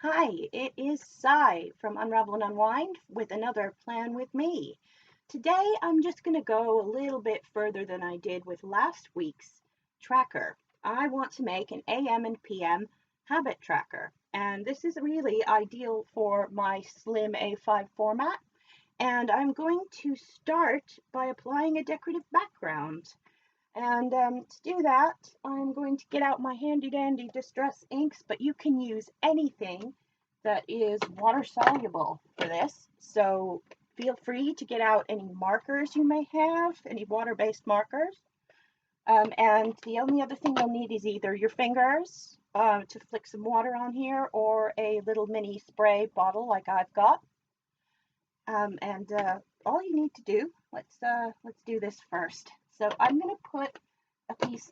Hi, it is Cy from Unravel and Unwind with another plan with me. Today I'm just going to go a little bit further than I did with last week's tracker. I want to make an AM and PM habit tracker, and this is really ideal for my slim A5 format. And I'm going to start by applying a decorative background. And to do that, I'm going to get out my handy dandy distress inks, but you can use anything that is water soluble for this. So feel free to get out any markers you may have, any water-based markers. And the only other thing you'll need is either your fingers to flick some water on here, or a little mini spray bottle like I've got. And all you need to do, let's do this first. So I'm going to put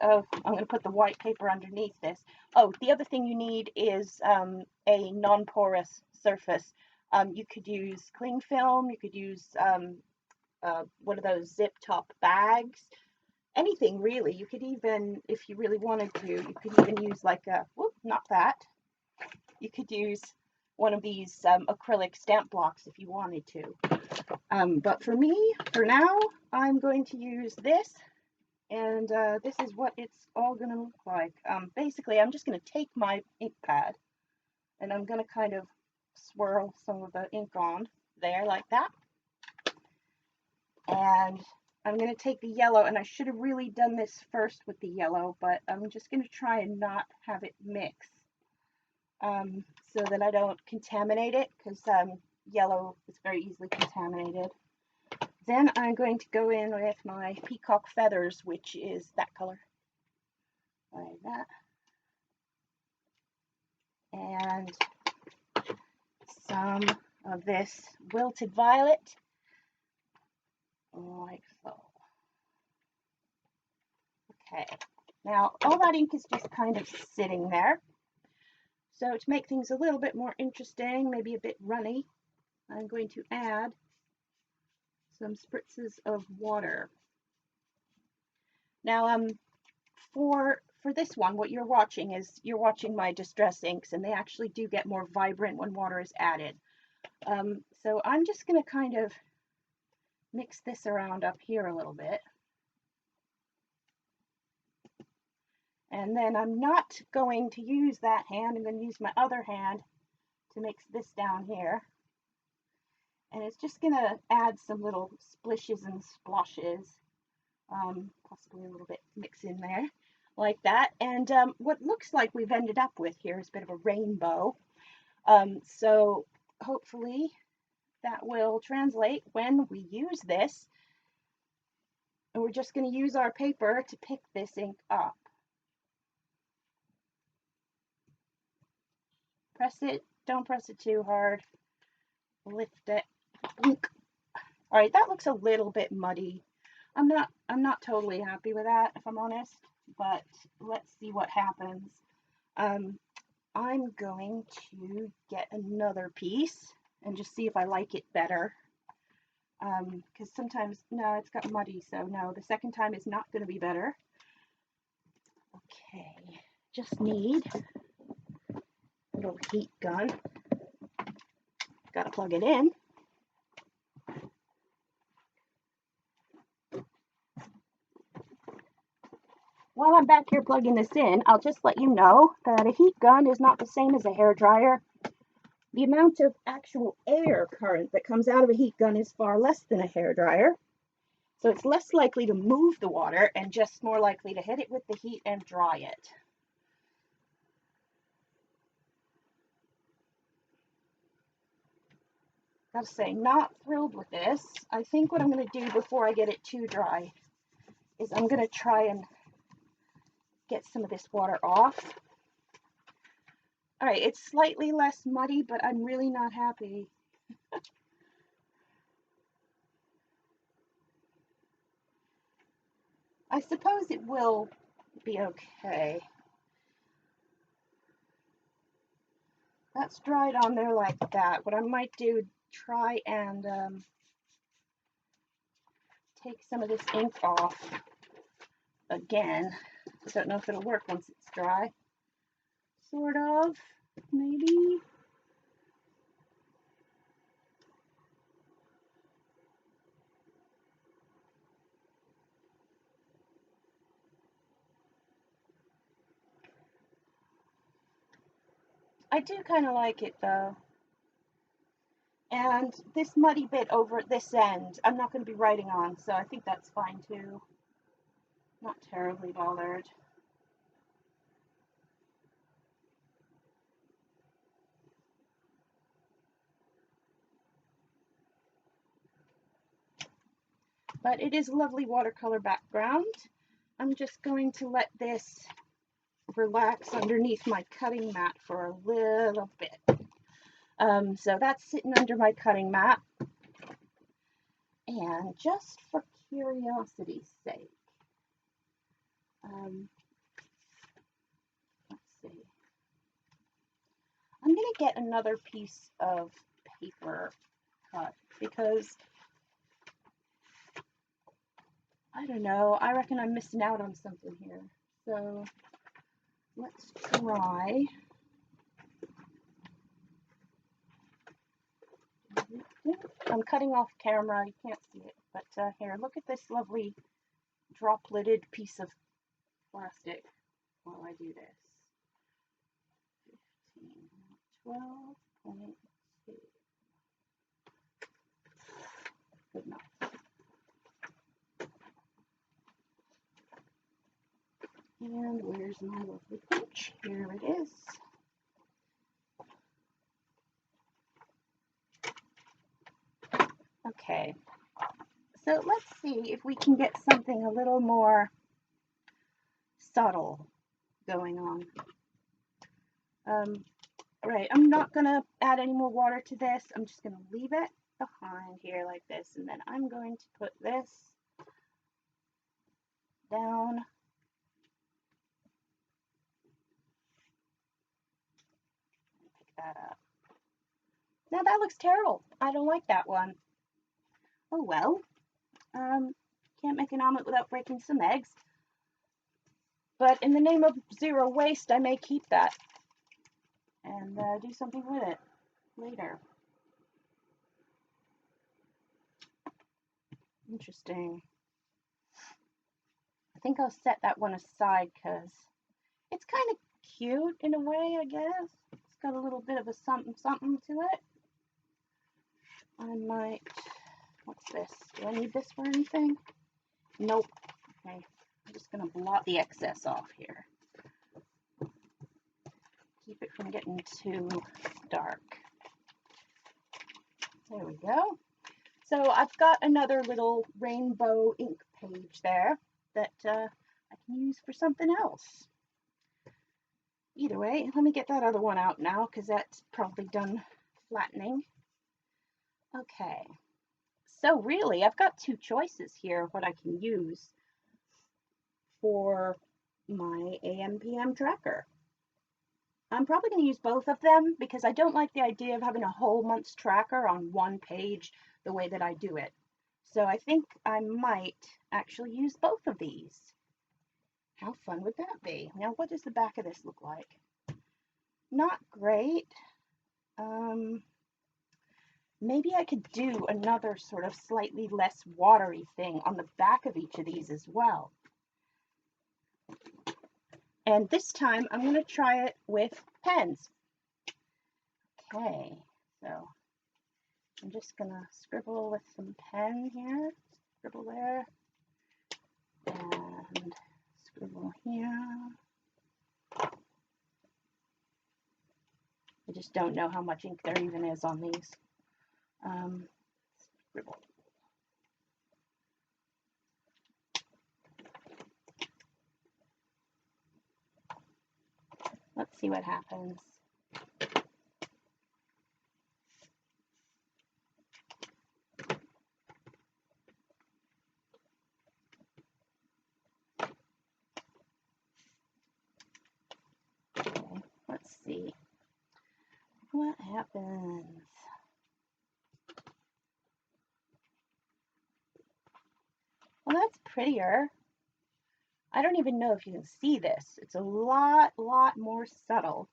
I'm going to put the white paper underneath this. Oh, the other thing you need is a non-porous surface. You could use cling film, you could use one of those zip top bags, anything really. You could even, if you really wanted to, you could even use like a, whoop, not that. You could use one of these acrylic stamp blocks if you wanted to. But for me, for now, I'm going to use this. And this is what it's all going to look like. Basically, I'm just going to take my ink pad and I'm going to kind of swirl some of the ink on there like that. And I'm going to take the yellow, and I should have really done this first with the yellow, but I'm just going to try and not have it mix so that I don't contaminate it, because yellow is very easily contaminated. Then I'm going to go in with my peacock feathers, which is that color, like that, and some of this wilted violet, like so. Okay, now all that ink is just kind of sitting there. So to make things a little bit more interesting, maybe a bit runny, I'm going to add some spritzes of water. Now, for this one, what you're watching is my distress inks, and they actually do get more vibrant when water is added. So I'm just going to kind of mix this around up here a little bit. And then I'm not going to use that hand. I'm going to use my other hand to mix this down here. And it's just going to add some little splishes and sploshes, possibly a little bit mix in there, like that. And what looks like we've ended up with here is a bit of a rainbow. So hopefully that will translate when we use this. And we're just going to use our paper to pick this ink up. Press it, don't press it too hard. Lift it. All right, that looks a little bit muddy. I'm not totally happy with that, if I'm honest, but let's see what happens. I'm going to get another piece and just see if I like it better. Because sometimes, no, it's got muddy, so no, the second time is not going to be better. Okay, just need a little heat gun. Got to plug it in. While I'm back here plugging this in, I'll just let you know that a heat gun is not the same as a hair dryer. The amount of actual air current that comes out of a heat gun is far less than a hair dryer. So it's less likely to move the water and just more likely to hit it with the heat and dry it. Gotta say, not thrilled with this. I think what I'm going to do before I get it too dry is I'm going to try and get some of this water off. All right, it's slightly less muddy, but I'm really not happy. I suppose it will be okay. That's dried on there like that. What I might do, try and take some of this ink off again. I don't know if it'll work once it's dry. Sort of, maybe. I do kind of like it though. And this muddy bit over at this end, I'm not going to be writing on, so I think that's fine too. Not terribly bothered. But it is a lovely watercolor background. I'm just going to let this relax underneath my cutting mat for a little bit. So that's sitting under my cutting mat. And just for curiosity's sake, let's see. I'm going to get another piece of paper cut because, I don't know, I reckon I'm missing out on something here. So let's try. I'm cutting off camera, you can't see it, but here, look at this lovely drop-lidded piece of plastic while I do this. 12.2. Good enough. And where's my lovely pinch? Here it is. Okay, so let's see if we can get something a little more subtle going on. Right, I'm not gonna add any more water to this. I'm just gonna leave it behind here like this, and then I'm going to put this down. Pick that up. Now that looks terrible. I don't like that one. Oh well. Can't make an omelet without breaking some eggs. But in the name of zero waste, I may keep that and do something with it later. Interesting. I think I'll set that one aside because it's kind of cute in a way, I guess. It's got a little bit of a something something to it. I might, what's this? Do I need this for anything? Nope. Okay, I'm just going to blot the excess off here. Keep it from getting too dark. There we go. So I've got another little rainbow ink page there that I can use for something else. Either way, let me get that other one out now because that's probably done flattening. Okay, so really I've got two choices here of what I can use for my AM/PM tracker. I'm probably going to use both of them because I don't like the idea of having a whole month's tracker on one page the way that I do it. So I think I might actually use both of these. How fun would that be? Now, what does the back of this look like? Not great. Maybe I could do another sort of slightly less watery thing on the back of each of these as well. And this time I'm going to try it with pens. Okay, so I'm just going to scribble with some pen here. Scribble there. And scribble here. I just don't know how much ink there even is on these. Scribble. Let's see what happens. Okay, let's see what happens. Well, that's prettier. I don't even know if you can see this. It's a lot more subtle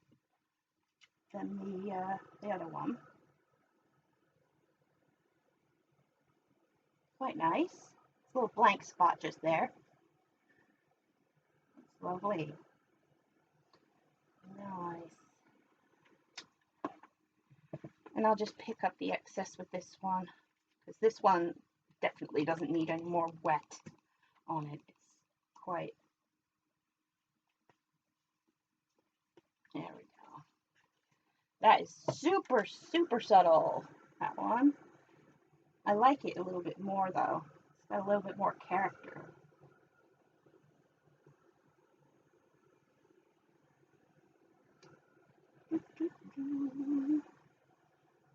than the other one. Quite nice. It's a little blank spot just there. It's lovely. Nice. And I'll just pick up the excess with this one, because this one definitely doesn't need any more wet on it. It's quite, there we go. That is super, super subtle, that one. I like it a little bit more though. It's got a little bit more character.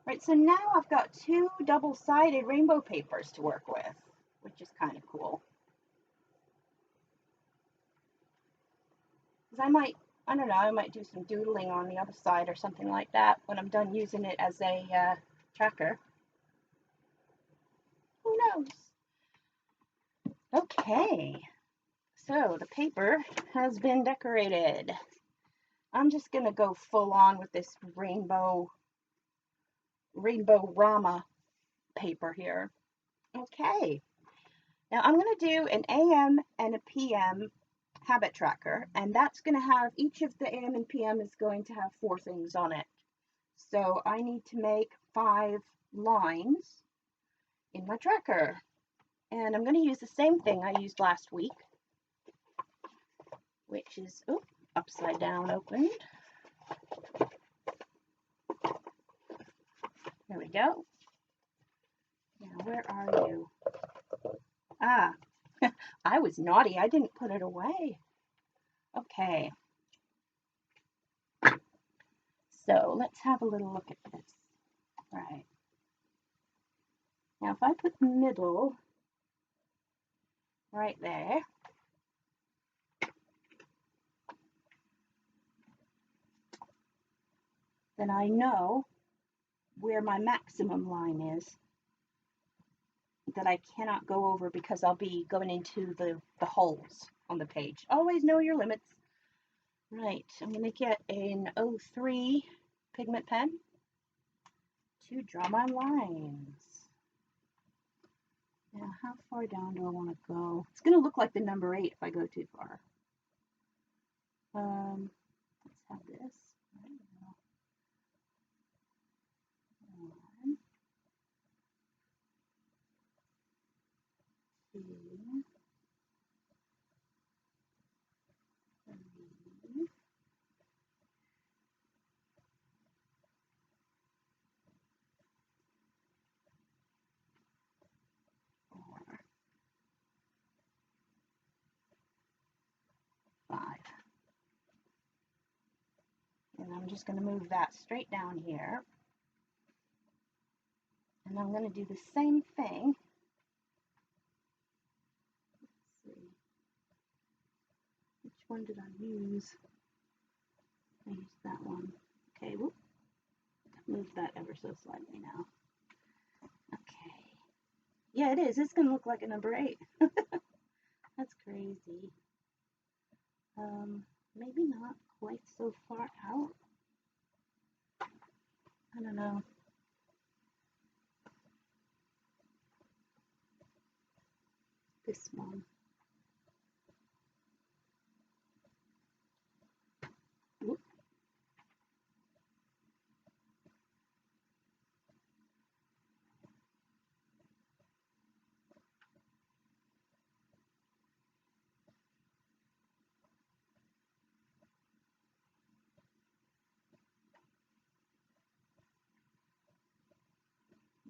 Right, so now I've got 2 double-sided rainbow papers to work with, which is kind of cool. Because I don't know, I might do some doodling on the other side or something like that when I'm done using it as a tracker. Who knows? Okay, so the paper has been decorated. I'm just going to go full on with this rainbow Rama paper here. Okay, now I'm going to do an AM and a PM habit tracker, and that's going to have, each of the AM and PM is going to have 4 things on it. So I need to make 5 lines in my tracker, and I'm going to use the same thing I used last week, which is upside down opened. There we go. Now where are you? Ah, I was naughty. I didn't put it away. Okay. So let's have a little look at this. Right. Now if I put the middle right there, then I know where my maximum line is that I cannot go over, because I'll be going into the holes on the page. Always know your limits. Right, I'm going to get an 03 pigment pen to draw my lines. Now, how far down do I want to go? It's going to look like the number 8 if I go too far. Let's have this. One, two, 3, 4, 5. And I'm just going to move that straight down here. And I'm going to do the same thing. Let's see. Which one did I use? I used that one. Okay, whoop. Move that ever so slightly now. Okay. Yeah, it is. It's going to look like a number 8. That's crazy. Maybe not quite so far out. I don't know. This one. Whoop.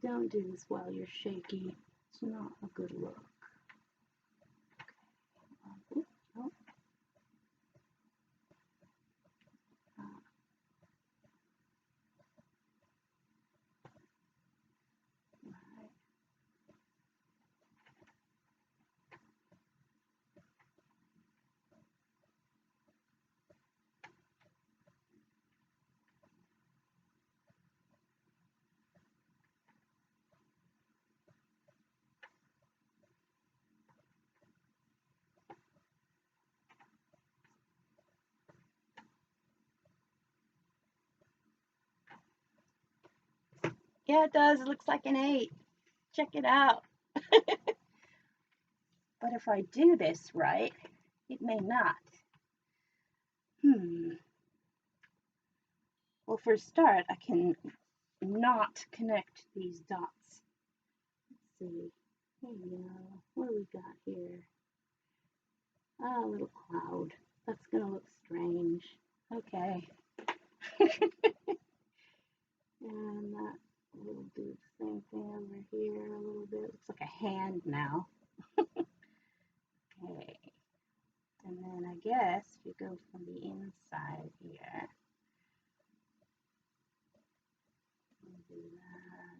Don't do this while you're shaky. It's not a good look. Okay. Oh. Right. Yeah, it does. It looks like an 8. Check it out. But if I do this right, it may not. Well, for a start, I can not connect these dots. Let's see. There we go. What do we got here? Oh, a little cloud. That's gonna look strange. Okay. And that will do the same thing over here a little bit. Looks like a hand now. Okay. And then I guess you go from the inside here. Do that.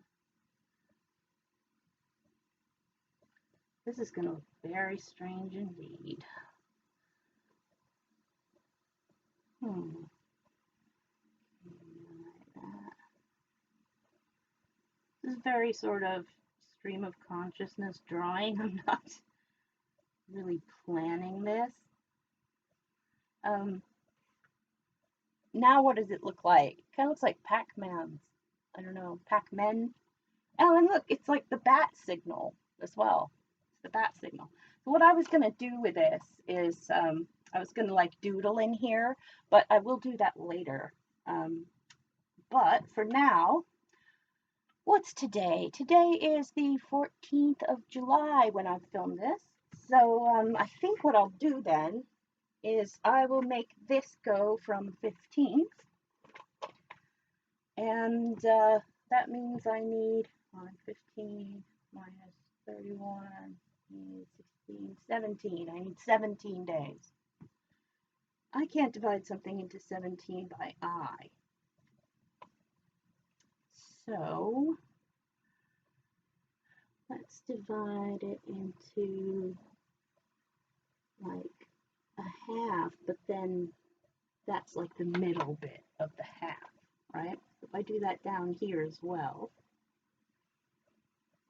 This is going to look very strange indeed. Like that. This is very sort of stream of consciousness drawing. I'm not really planning this. Now what does it look like? It kind of looks like Pac-Man's. I don't know, Pac-Men. Oh, and look, it's like the bat signal as well. It's the bat signal. So what I was going to do with this is I was going to like doodle in here, but I will do that later. But for now, what's today? Today is the 14th of July when I filmed this. So I think what I'll do then is I will make this go from 15th. And that means I need 15 minus 31, 16, 17. I need 17 days. I can't divide something into 17 by I. So let's divide it into like a half, but then that's like the middle bit of the half, right? If I do that down here as well,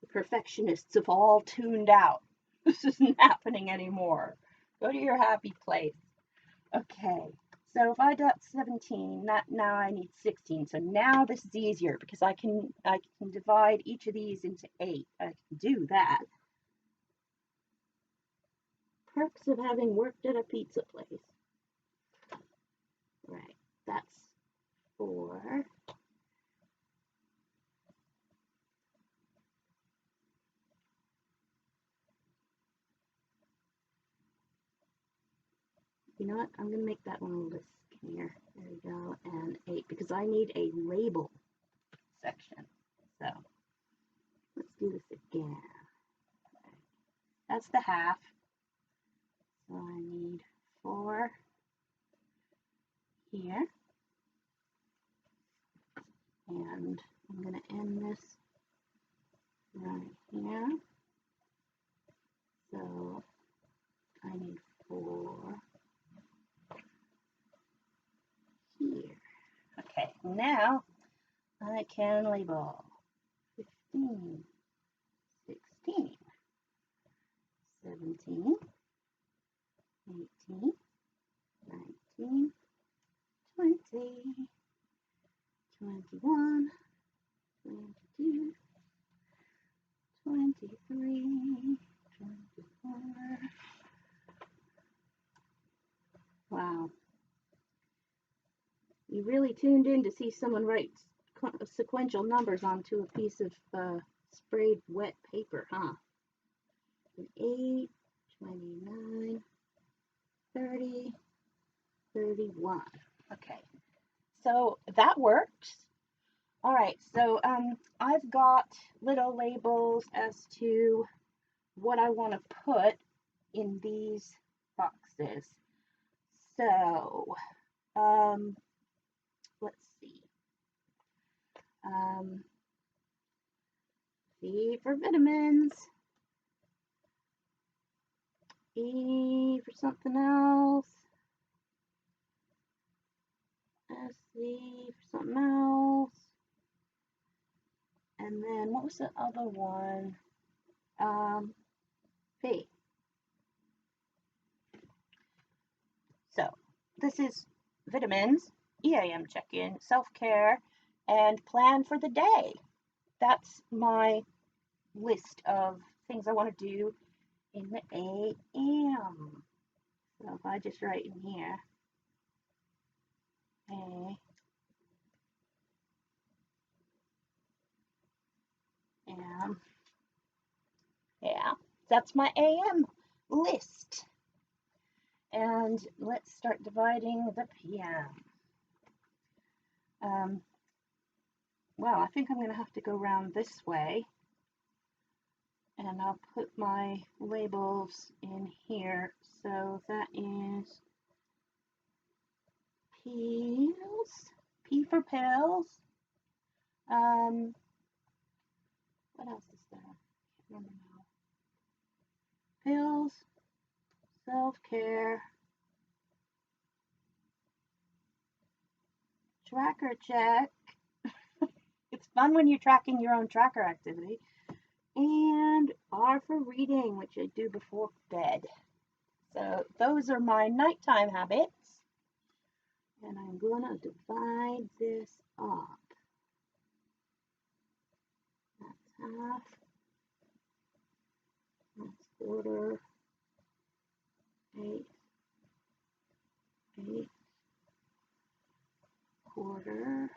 the perfectionists have all tuned out. This isn't happening anymore. Go to your happy place. Okay, so if I got 17, now I need 16. So now this is easier because I can divide each of these into 8. I can do that. Perks of having worked at a pizza place. Right, that's 4. You know what? I'm going to make that one a list here. There we go. And 8, because I need a label section. So let's do this again. Okay. That's the half. So I need 4 here. And I'm going to end this right here. So I need 4 here. Okay, now I can label 15, 16, 17, 18, 19, 20, 21, 22, 23, 24. Wow. You really tuned in to see someone write sequential numbers onto a piece of sprayed wet paper, huh? 8, 29, 30, 31. Okay, so that works. All right, so I've got little labels as to what I want to put in these boxes. So let's see. V for vitamins, E for something else, SC for something else, and then what was the other one? P. So this is vitamins, EAM check-in, self-care, and plan for the day. That's my list of things I want to do in the AM. So if I just write in here, A, AM. Yeah, that's my AM list. And let's start dividing the PM. Well, I think I'm going to have to go around this way. And I'll put my labels in here. So that is pills, P for pills. What else is there? I can't remember now. Pills, self-care, tracker check. It's fun when you're tracking your own tracker activity. And R for reading, which I do before bed. So those are my nighttime habits. And I'm going to divide this up. That's half. That's quarter. Eighth. Eighth. Quarter.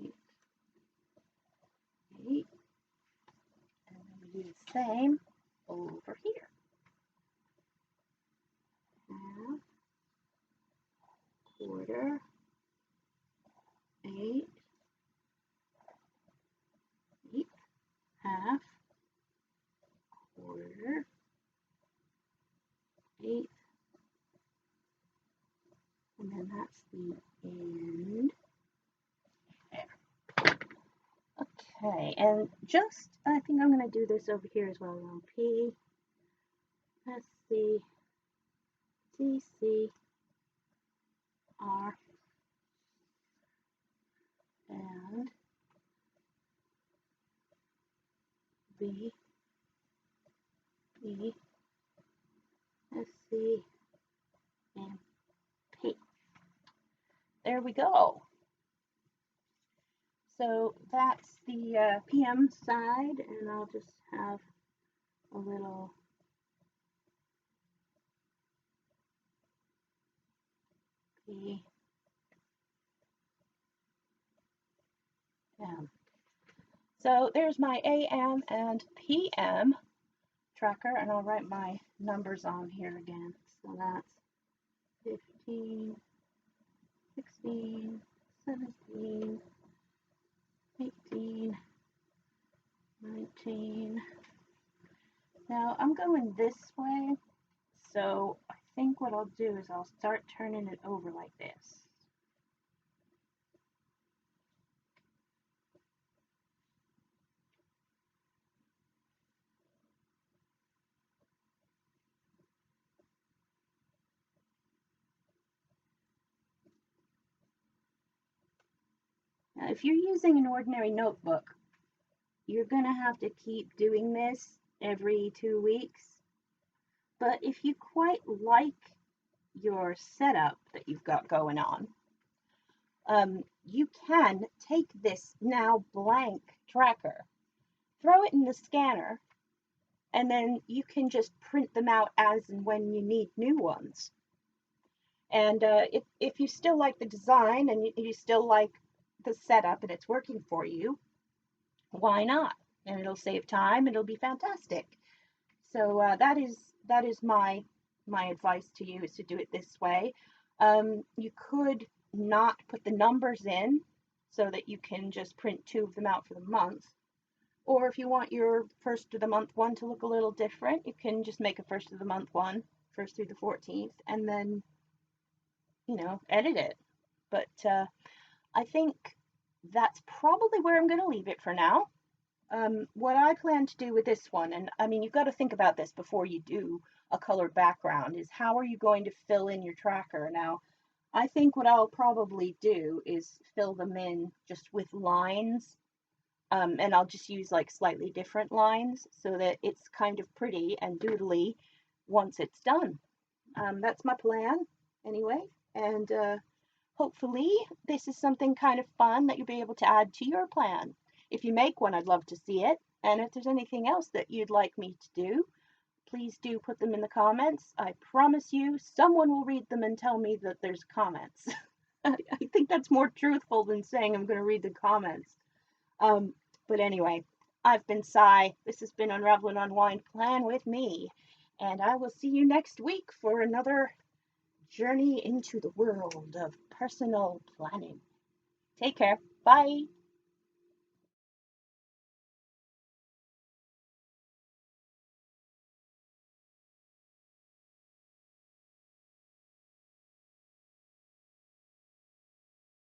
Eighth. Eighth. And then we do the same over here. Half. Quarter. Eighth. Eighth. Half. Quarter. Eighth. And then that's the end. There. Okay, and just, I think I'm going to do this over here as well. P, S, C, T, C, R, and B, E, S, C, and P. There we go. So that's the PM side, and I'll just have a little P, M. So there's my AM and PM tracker, and I'll write my numbers on here again. So that's 15, 16, 17, 18, 19. Now I'm going this way, so I think what I'll do is I'll start turning it over like this. Now, if you're using an ordinary notebook, you're going to have to keep doing this every 2 weeks. But if you quite like your setup that you've got going on, you can take this now blank tracker, throw it in the scanner, and then you can just print them out as and when you need new ones. And if you still like the design and you still like the setup and it's working for you, why not? And it'll save time. It'll be fantastic. So that is my advice to you, is to do it this way. You could not put the numbers in so that you can just print 2 of them out for the month. Or if you want your first of the month one to look a little different, you can just make a first of the month one, 1st through the 14th, and then, edit it. But I think that's probably where I'm going to leave it for now. What I plan to do with this one, and I mean, you've got to think about this before you do a colored background, is how are you going to fill in your tracker? Now, I think what I'll probably do is fill them in just with lines, and I'll just use like slightly different lines so that it's kind of pretty and doodly once it's done. That's my plan anyway, and hopefully this is something kind of fun that you'll be able to add to your plan. If you make one, I'd love to see it. And if there's anything else that you'd like me to do, please do put them in the comments. I promise you, someone will read them and tell me that there's comments. I think that's more truthful than saying I'm going to read the comments. But anyway, I've been Cy. This has been Unravel and Unwind Plan with me. And I will see you next week for another journey into the world of personal planning. Take care. Bye.